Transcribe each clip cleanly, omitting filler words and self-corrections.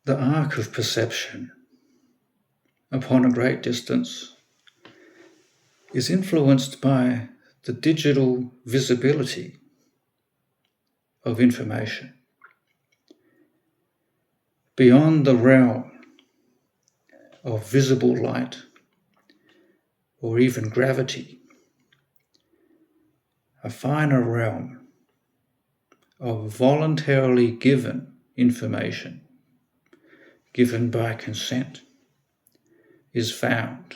The arc of perception upon a great distance is influenced by the digital visibility of information. Beyond the realm of visible light or even gravity, a finer realm of voluntarily given information, given by consent, is found.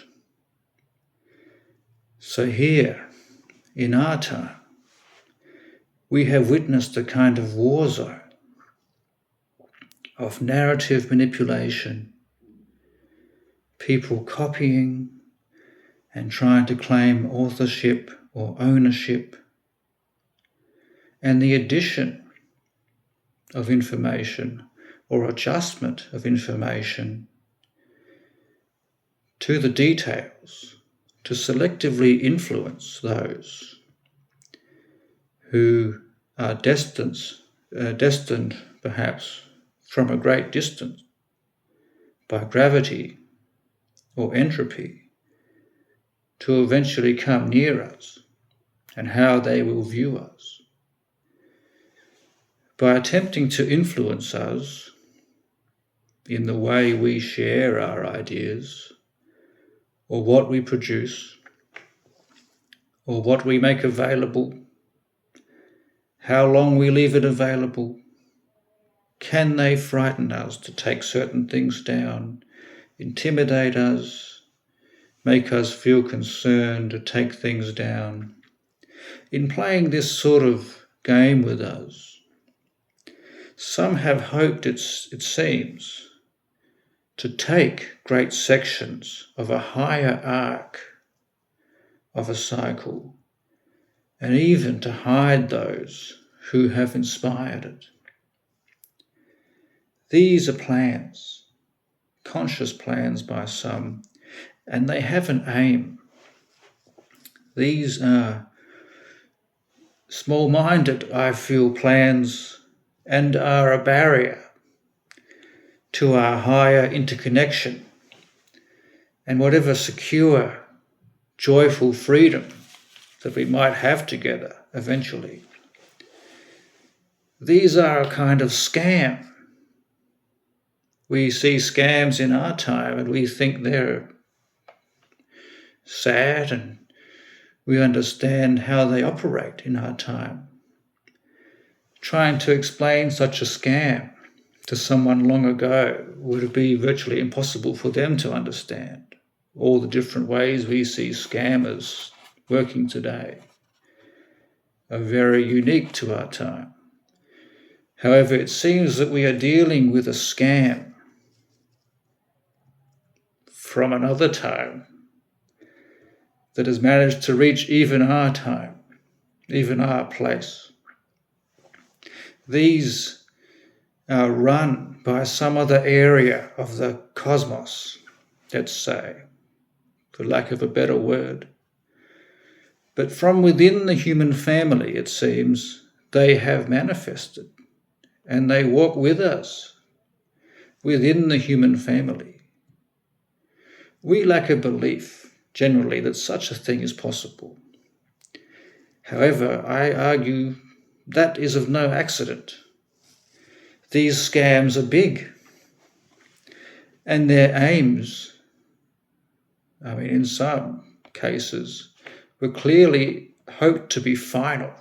So here, in our time, we have witnessed a kind of war zone of narrative manipulation, people copying and trying to claim authorship or ownership, and the addition of information or adjustment of information to the details to selectively influence those who are destined perhaps from a great distance by gravity or entropy to eventually come near us and how they will view us. By attempting to influence us in the way we share our ideas or what we produce or what we make available, how long we leave it available, can they frighten us to take certain things down, intimidate us, make us feel concerned to take things down? In playing this sort of game with us, some have hoped, it seems, to take great sections of a higher arc of a cycle and even to hide those who have inspired it. These are plans, conscious plans by some, and they have an aim. These are small-minded, I feel, plans and are a barrier to our higher interconnection and whatever secure, joyful freedom that we might have together eventually. These are a kind of scam. We see scams in our time and we think they're sad, and we understand how they operate in our time. Trying to explain such a scam to someone long ago would be virtually impossible for them to understand. All the different ways we see scammers working today are very unique to our time. However, it seems that we are dealing with a scam from another time that has managed to reach even our time, even our place. These are run by some other area of the cosmos, let's say, for lack of a better word. But from within the human family, it seems, they have manifested, and they walk with us within the human family. We lack a belief, generally, that such a thing is possible. However, I argue that is of no accident. These scams are big, and their aims, in some cases, were clearly hoped to be final.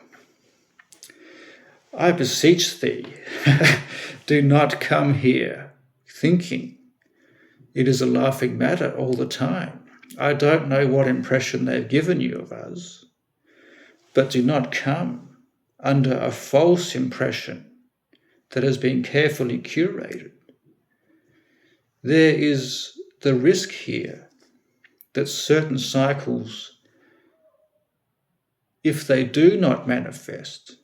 I beseech thee, do not come here thinking it is a laughing matter all the time. I don't know what impression they've given you of us, but do not come under a false impression that has been carefully curated. There is the risk here that certain cycles, if they do not manifest,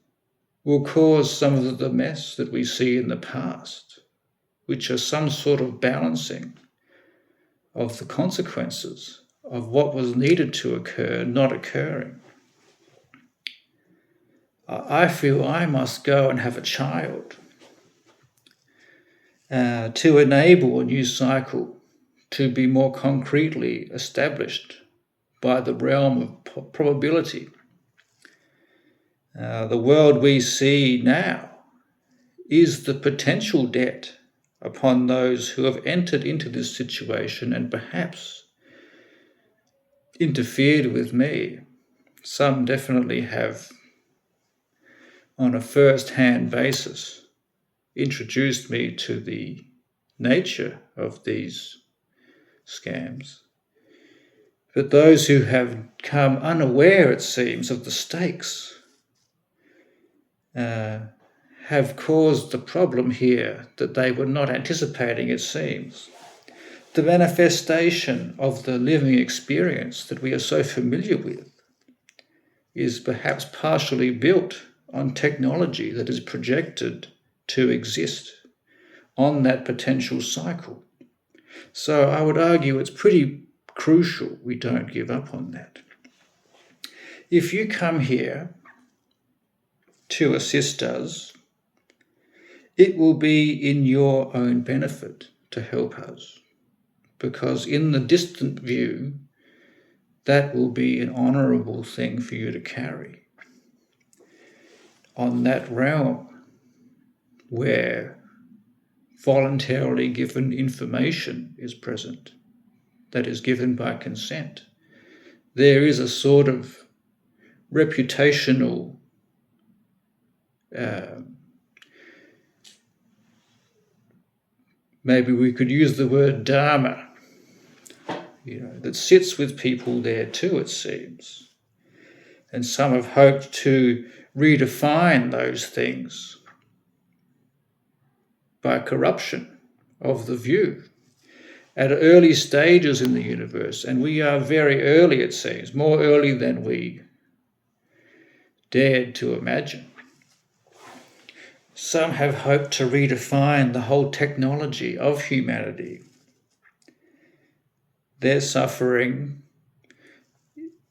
will cause some of the mess that we see in the past, which are some sort of balancing of the consequences of what was needed to occur not occurring. I feel I must go and have a child. to enable a new cycle to be more concretely established by the realm of probability. The world we see now is the potential debt upon those who have entered into this situation and perhaps interfered with me. Some definitely have, on a first-hand basis, introduced me to the nature of these scams. But those who have come unaware, it seems, of the stakes have caused the problem here that they were not anticipating, it seems. The manifestation of the living experience that we are so familiar with is perhaps partially built on technology that is projected to exist on that potential cycle. So I would argue it's pretty crucial we don't give up on that. If you come here to assist us, it will be in your own benefit to help us, because in the distant view, that will be an honourable thing for you to carry. On that realm where voluntarily given information is present, that is given by consent, there is a sort of reputational maybe we could use the word dharma, that sits with people there too, it seems. And some have hoped to redefine those things by corruption of the view at early stages in the universe. And we are very early, it seems, more early than we dared to imagine. Some have hoped to redefine the whole technology of humanity. Their suffering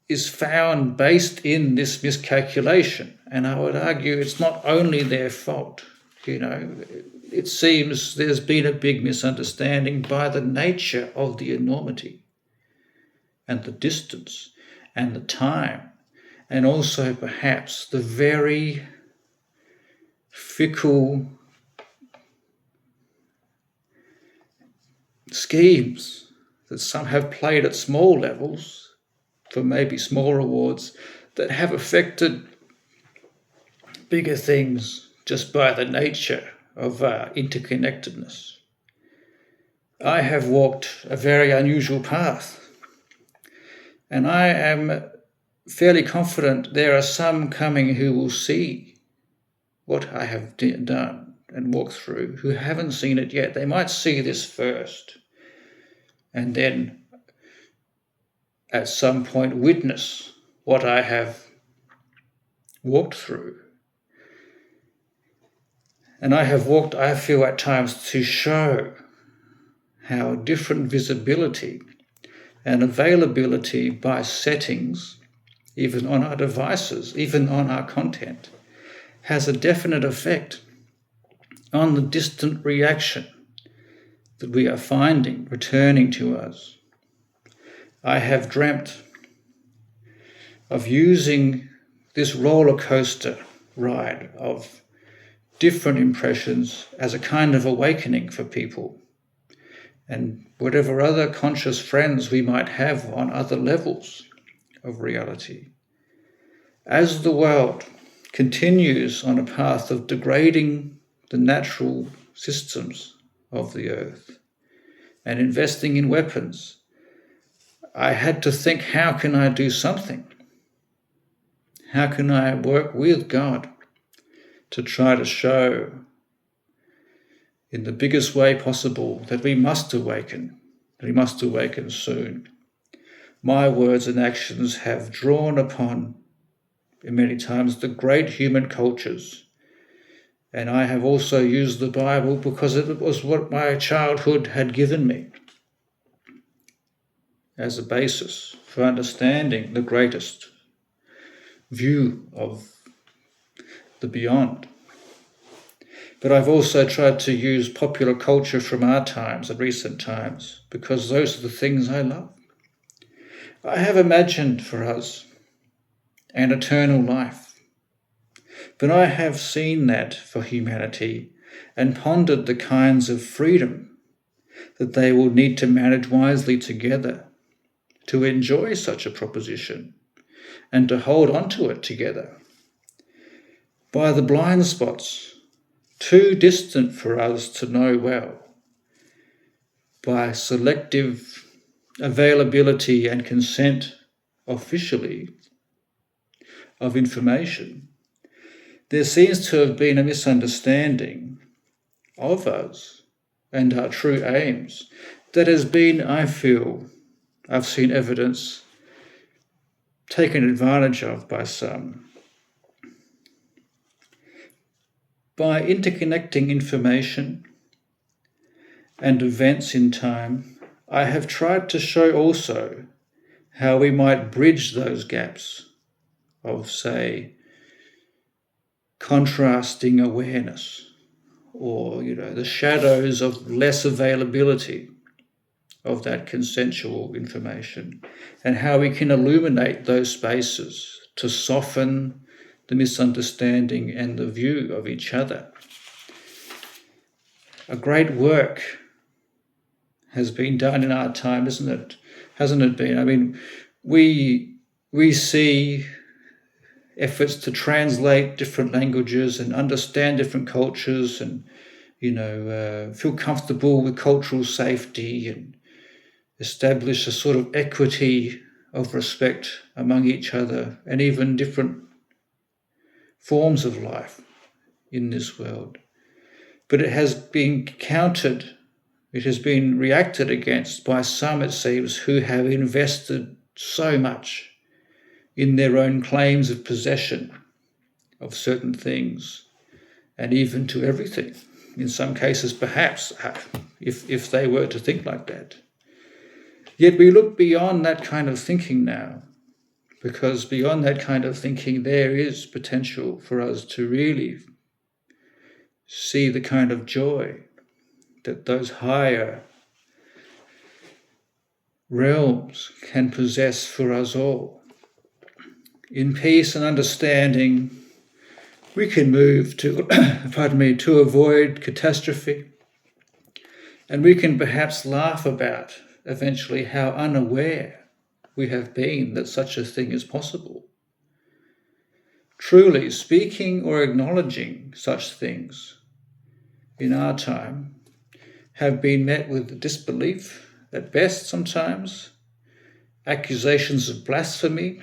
is found based in this miscalculation. And I would argue it's not only their fault. It seems there's been a big misunderstanding by the nature of the enormity and the distance and the time, and also perhaps the very fickle schemes that some have played at small levels for maybe small rewards that have affected bigger things just by the nature of interconnectedness. I have walked a very unusual path, and I am fairly confident there are some coming who will see what I have done and walked through who haven't seen it yet. They might see this first and then at some point witness what I have walked through. And I have walked, I feel at times, to show how different visibility and availability by settings, even on our devices, even on our content, has a definite effect on the distant reaction that we are finding returning to us. I have dreamt of using this roller coaster ride of different impressions as a kind of awakening for people, and whatever other conscious friends we might have on other levels of reality. As the world continues on a path of degrading the natural systems of the earth and investing in weapons, I had to think, how can I do something? How can I work with God to try to show in the biggest way possible that we must awaken soon? My words and actions have drawn upon, many times, the great human cultures. And I have also used the Bible because it was what my childhood had given me as a basis for understanding the greatest view of the beyond. But I've also tried to use popular culture from our times and recent times, because those are the things I love. I have imagined for us an eternal life, but I have seen that for humanity and pondered the kinds of freedom that they will need to manage wisely together to enjoy such a proposition and to hold on to it together. By the blind spots, too distant for us to know well, by selective availability and consent officially of information, there seems to have been a misunderstanding of us and our true aims that has been, I feel, I've seen evidence taken advantage of by some. By interconnecting information and events in time, I have tried to show also how we might bridge those gaps of, say, contrasting awareness, or the shadows of less availability of that consensual information, and how we can illuminate those spaces to soften the misunderstanding and the view of each other. A great work has been done in our time, isn't it? Hasn't it been? I mean, we see efforts to translate different languages and understand different cultures and, feel comfortable with cultural safety and establish a sort of equity of respect among each other and even different forms of life in this world. But it has been countered, it has been reacted against by some, it seems, who have invested so much in their own claims of possession of certain things, and even to everything. In some cases, perhaps, if they were to think like that. Yet we look beyond that kind of thinking now, because beyond that kind of thinking there is potential for us to really see the kind of joy that those higher realms can possess for us all. In peace and understanding, we can move to, to avoid catastrophe, and we can perhaps laugh about eventually how unaware we have been that such a thing is possible. Truly, speaking or acknowledging such things in our time have been met with disbelief at best sometimes, accusations of blasphemy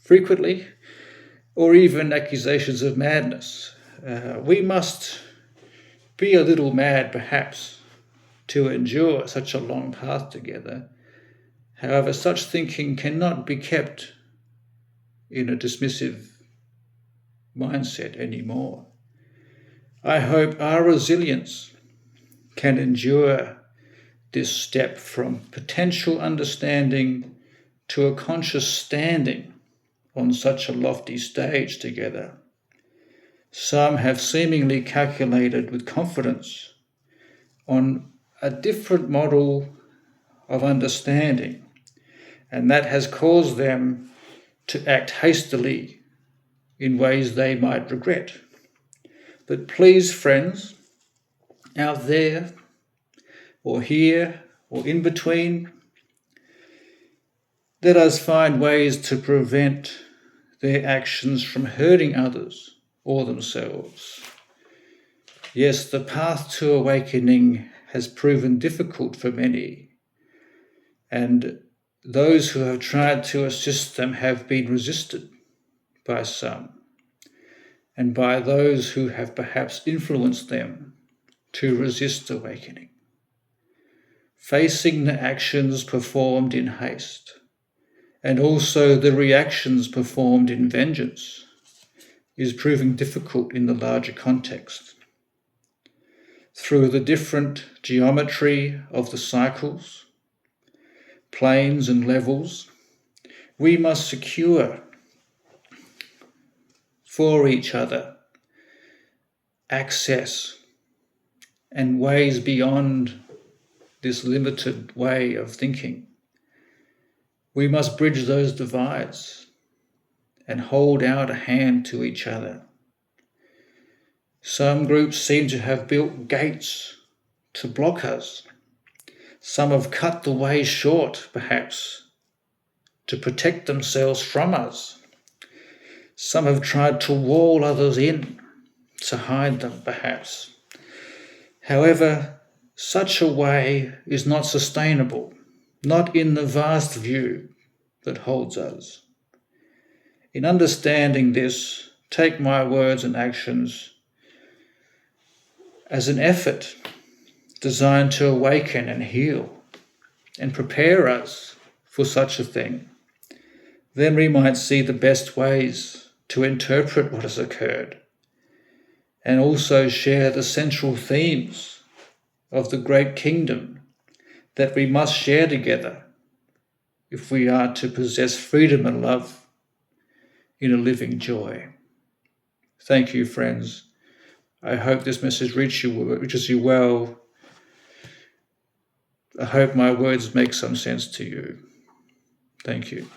frequently, or even accusations of madness. We must be a little mad perhaps to endure such a long path together. However, such thinking cannot be kept in a dismissive mindset anymore. I hope our resilience can endure this step from potential understanding to a conscious standing on such a lofty stage together. Some have seemingly calculated with confidence on a different model of understanding, and that has caused them to act hastily in ways they might regret. But please, friends, out there, or here, or in between, let us find ways to prevent their actions from hurting others or themselves. Yes, the path to awakening has proven difficult for many, and those who have tried to assist them have been resisted by some, and by those who have perhaps influenced them to resist awakening. Facing the actions performed in haste, and also the reactions performed in vengeance, is proving difficult in the larger context. Through the different geometry of the cycles, planes and levels, we must secure for each other access and ways beyond this limited way of thinking. We must bridge those divides and hold out a hand to each other. Some groups seem to have built gates to block us. Some have cut the way short, perhaps, to protect themselves from us. Some have tried to wall others in, to hide them, perhaps. However, such a way is not sustainable, not in the vast view that holds us. In understanding this, take my words and actions as an effort designed to awaken and heal and prepare us for such a thing. Then we might see the best ways to interpret what has occurred and also share the central themes of the great kingdom that we must share together if we are to possess freedom and love in a living joy. Thank you, friends. I hope this message reaches you well. I hope my words make some sense to you. Thank you.